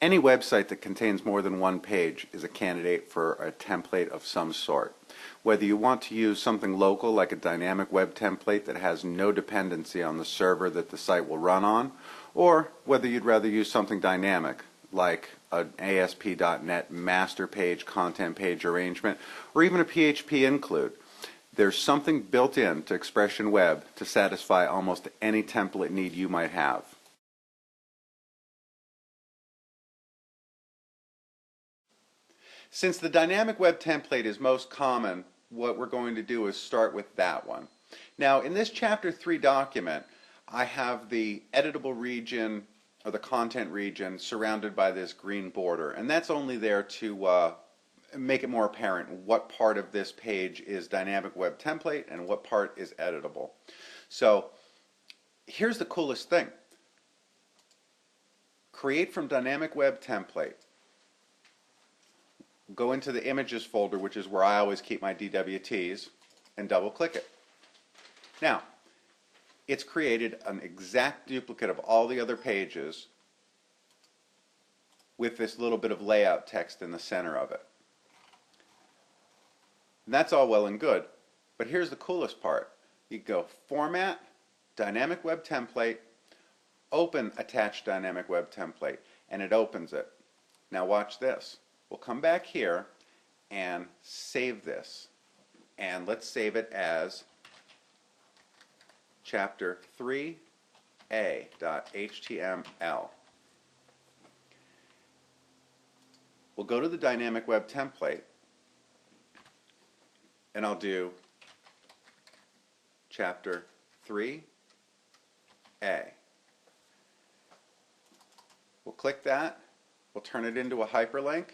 Any website that contains more than one page is a candidate for a template of some sort. Whether you want to use something local like a dynamic web template that has no dependency on the server that the site will run on, or whether you'd rather use something dynamic like an ASP.NET master page, content page arrangement, or even a PHP include. There's something built in to Expression Web to satisfy almost any template need you might have. Since the dynamic web template is most common, what we're going to do is start with that one. Now, in this Chapter 3 document, I have the editable region or the content region surrounded by this green border, and that's only there to make it more apparent what part of this page is dynamic web template and what part is editable. So here's the coolest thing. Create from dynamic web template. Go into the images folder, which is where I always keep my DWTs, and double click it. Now, it's created an exact duplicate of all the other pages with this little bit of layout text in the center of it. And that's all well and good, but here's the coolest part. You go Format, Dynamic Web Template, Open Attached Dynamic Web Template, and it opens it. Now watch this. We'll come back here and save this. And let's save it as Chapter 3a.html. We'll go to the dynamic web template, and I'll do Chapter 3a. We'll click that. We'll turn it into a hyperlink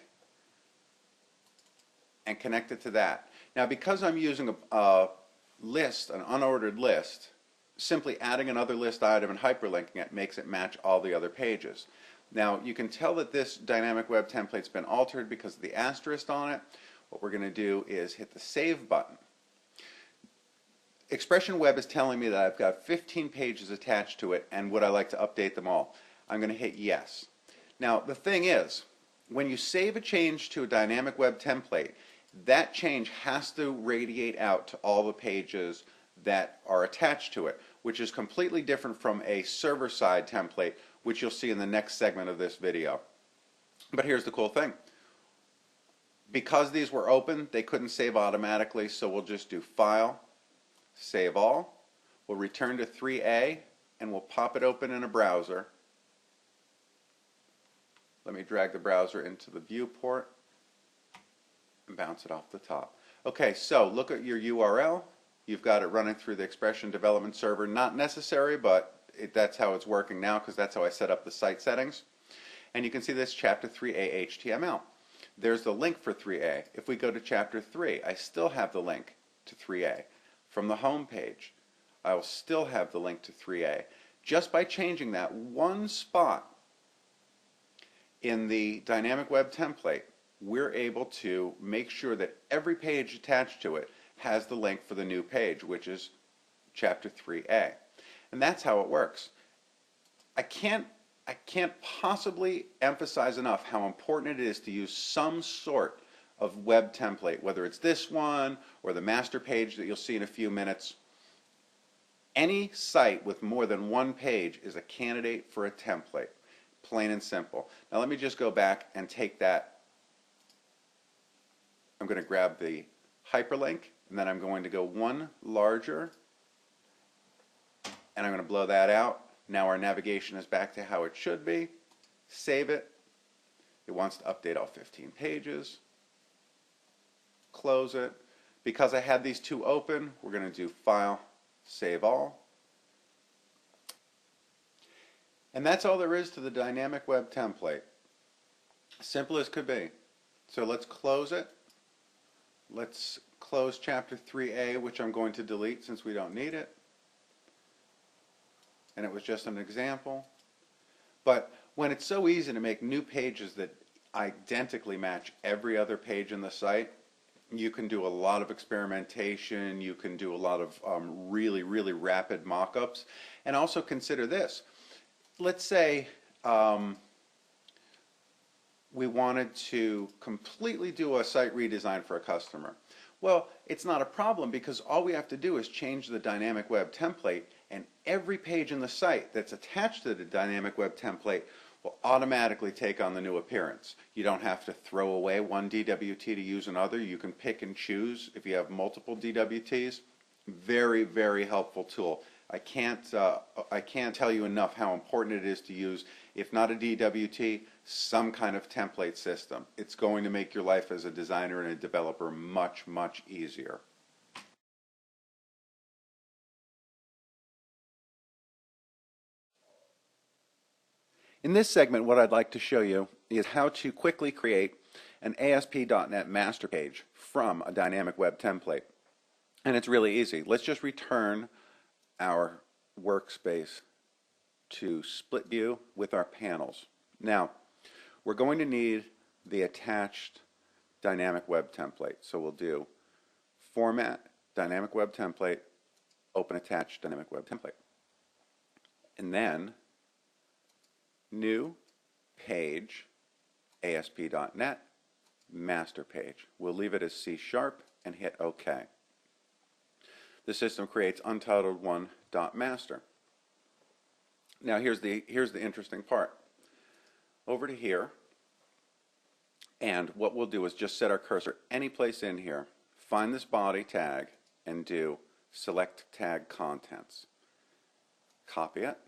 and connect it to that. Now, because I'm using a list, an unordered list, simply adding another list item and hyperlinking it makes it match all the other pages. Now, you can tell that this dynamic web template's been altered because of the asterisk on it. What we're going to do is hit the Save button. Expression Web is telling me that I've got 15 pages attached to it, and would I like to update them all? I'm going to hit Yes. Now, the thing is, when you save a change to a dynamic web template, that change has to radiate out to all the pages that are attached to it, which is completely different from a server-side template, which you'll see in the next segment of this video. But here's the cool thing. Because these were open, they couldn't save automatically, so we'll just do File, Save All. We'll return to 3A, and we'll pop it open in a browser. Let me drag the browser into the viewport and bounce it off the top. Okay, so look at your URL. You've got it running through the Expression Development Server. Not necessary, but that's how it's working now because that's how I set up the site settings. And you can see this Chapter 3a HTML. There's the link for 3a. If we go to Chapter 3, I still have the link to 3a. From the home page, I will still have the link to 3a. Just by changing that one spot in the dynamic web template, we're able to make sure that every page attached to it has the link for the new page, which is Chapter 3a. And that's how it works. I can't possibly emphasize enough how important it is to use some sort of web template, whether it's this one or the master page that you'll see in a few minutes. Any site with more than one page is a candidate for a template, plain and simple. Now let me just go back and take that. I'm going to grab the hyperlink, and then I'm going to go one larger, and I'm going to blow that out. Now our navigation is back to how it should be. Save it. It wants to update all 15 pages. Close it. Because I had these two open, we're going to do File, Save All. And that's all there is to the dynamic web template. Simple as could be. So let's close it. Let's close Chapter 3a, which I'm going to delete since we don't need it. And it was just an example. But when it's so easy to make new pages that identically match every other page in the site, you can do a lot of experimentation, you can do a lot of really rapid mock-ups. And also consider this. Let's say we wanted to completely do a site redesign for a customer. Well, it's not a problem because all we have to do is change the dynamic web template, and every page in the site that's attached to the dynamic web template will automatically take on the new appearance. You don't have to throw away one DWT to use another. You can pick and choose if you have multiple DWTs. Very, very helpful tool. I can't tell you enough how important it is to use, if not a DWT, some kind of template system. It's going to make your life as a designer and a developer much, much easier. In this segment, what I'd like to show you is how to quickly create an ASP.NET master page from a dynamic web template. And it's really easy. Let's just return our workspace to split view with our panels. Now, we're going to need the attached dynamic web template. So we'll do Format, Dynamic Web Template, Open Attached Dynamic Web Template. And then New Page, ASP.NET, Master Page. We'll leave it as C# and hit OK. The system creates untitled1.master. Now here's the interesting part. Over to here, and what we'll do is just set our cursor any place in here, find this body tag, and do select tag contents. Copy it.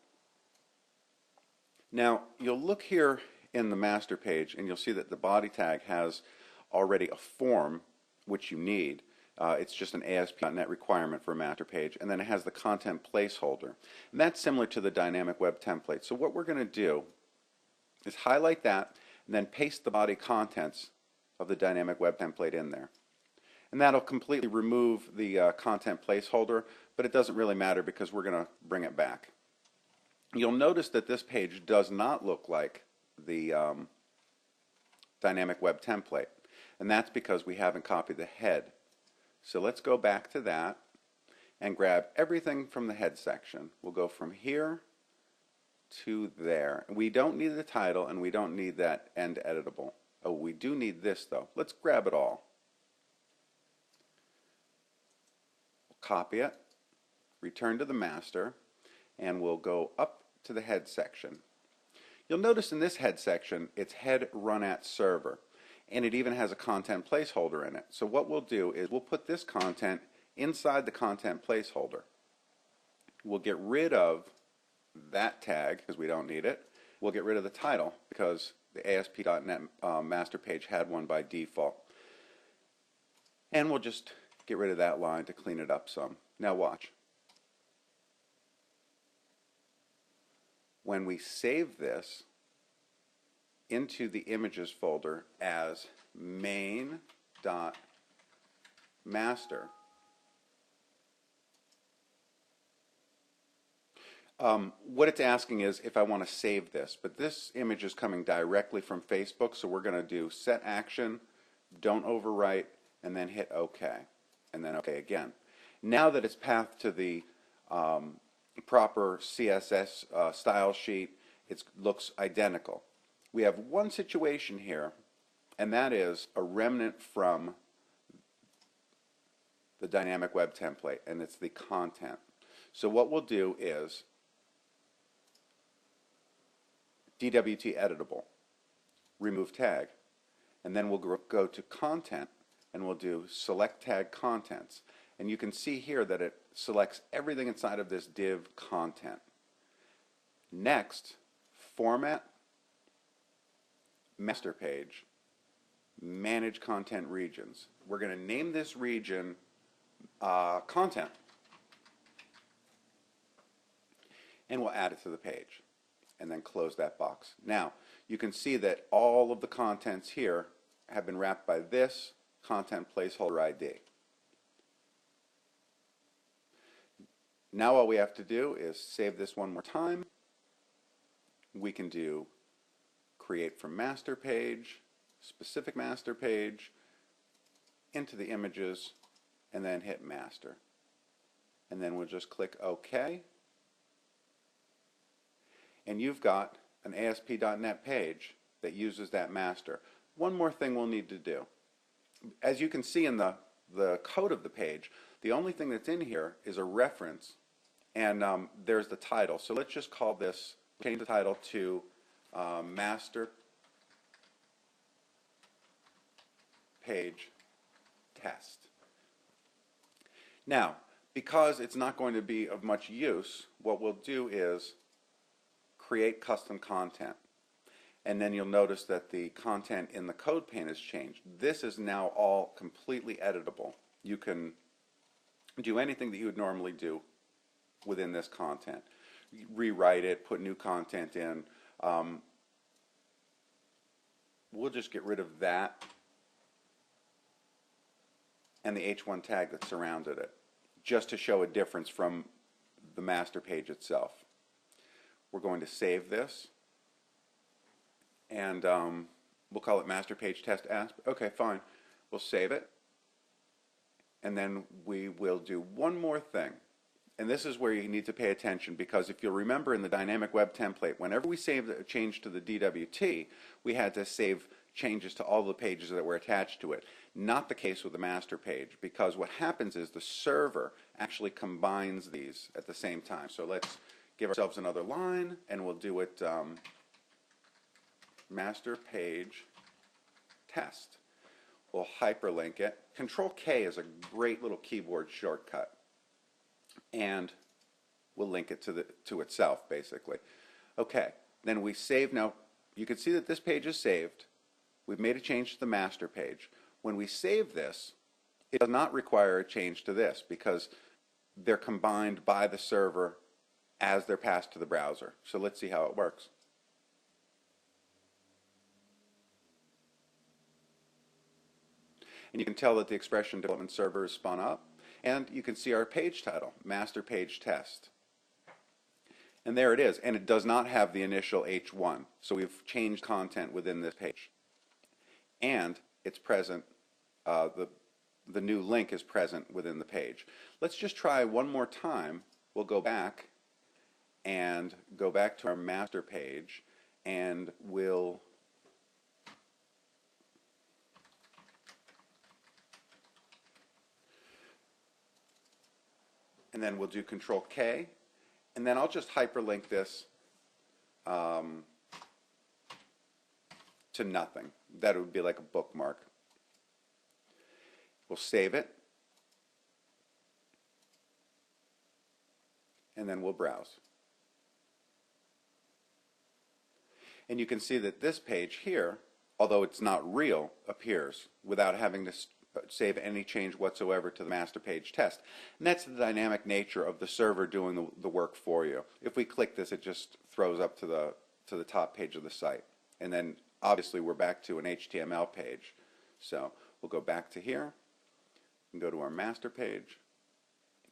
Now you'll look here in the master page and you'll see that the body tag has already a form which you need. It's just an ASP.NET requirement for a master page, and then it has the content placeholder. And that's similar to the dynamic web template. So what we're going to do is highlight that and then paste the body contents of the dynamic web template in there. And that'll completely remove the content placeholder, but it doesn't really matter because we're going to bring it back. You'll notice that this page does not look like the dynamic web template, and that's because we haven't copied the head. So let's go back to that and grab everything from the head section. We'll go from here to there. We don't need the title and we don't need that end editable. Oh, we do need this though. Let's grab it all. We'll copy it, return to the master, and we'll go up to the head section. You'll notice in this head section it's head run at server, and it even has a content placeholder in it. So what we'll do is we'll put this content inside the content placeholder. We'll get rid of that tag because we don't need it. We'll get rid of the title because the ASP.NET master page had one by default. And we'll just get rid of that line to clean it up some. Now watch. When we save this into the images folder as main.master, what it's asking is if I want to save this, but this image is coming directly from Facebook, so we're going to do set action, don't overwrite, and then hit OK, and then OK again. Now that it's pathed to the proper CSS style sheet, it looks identical. We have one situation here, and that is a remnant from the dynamic web template, and it's the content. So what we'll do is DWT editable, remove tag, and then we'll go to content and we'll do select tag contents. And you can see here that it selects everything inside of this div content. Next, format, master page, manage content regions. We're going to name this region content, and we'll add it to the page and then close that box. Now you can see that all of the contents here have been wrapped by this content placeholder ID. Now all we have to do is save this one more time. We can do create from master page, specific master page, into the images, and then hit master. And then we'll just click OK. And you've got an ASP.NET page that uses that master. One more thing we'll need to do. As you can see in the code of the page, the only thing that's in here is a reference, and there's the title. So let's just call this, change the title to master page test. Now, because it's not going to be of much use, what we'll do is create custom content. And then you'll notice that the content in the code pane has changed. This is now all completely editable. You can do anything that you would normally do within this content. Rewrite it, put new content in. We'll just get rid of that and the H1 tag that surrounded it, just to show a difference from the master page itself. We're going to save this, and we'll call it master page test asp. Okay, fine. We'll save it, and then we will do one more thing. And this is where you need to pay attention, because if you'll remember in the dynamic web template, whenever we saved a change to the DWT, we had to save changes to all the pages that were attached to it. Not the case with the master page, because what happens is the server actually combines these at the same time. So let's give ourselves another line, and we'll do it master page test. We'll hyperlink it. Control K is a great little keyboard shortcut, and we'll link it to itself, basically. Okay, then we save. Now you can see that this page is saved. We've made a change to the master page. When we save this, it does not require a change to this, because they're combined by the server as they're passed to the browser. So let's see how it works. And you can tell that the expression development server is spun up, and you can see our page title, master page test. And there it is, and it does not have the initial H1. So we've changed content within this page. And it's present, the new link is present within the page. Let's just try one more time. We'll go back and go back to our master page, and we'll do Control K, and then I'll just hyperlink this to nothing. That would be like a bookmark. We'll save it, and then we'll browse. And you can see that this page here, although it's not real, appears without having to save any change whatsoever to the master page test. And that's the dynamic nature of the server doing the work for you. If we click this, it just throws up to the top page of the site. And then obviously we're back to an HTML page. So we'll go back to here and go to our master page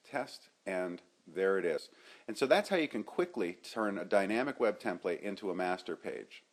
test, and there it is. And so that's how you can quickly turn a dynamic web template into a master page.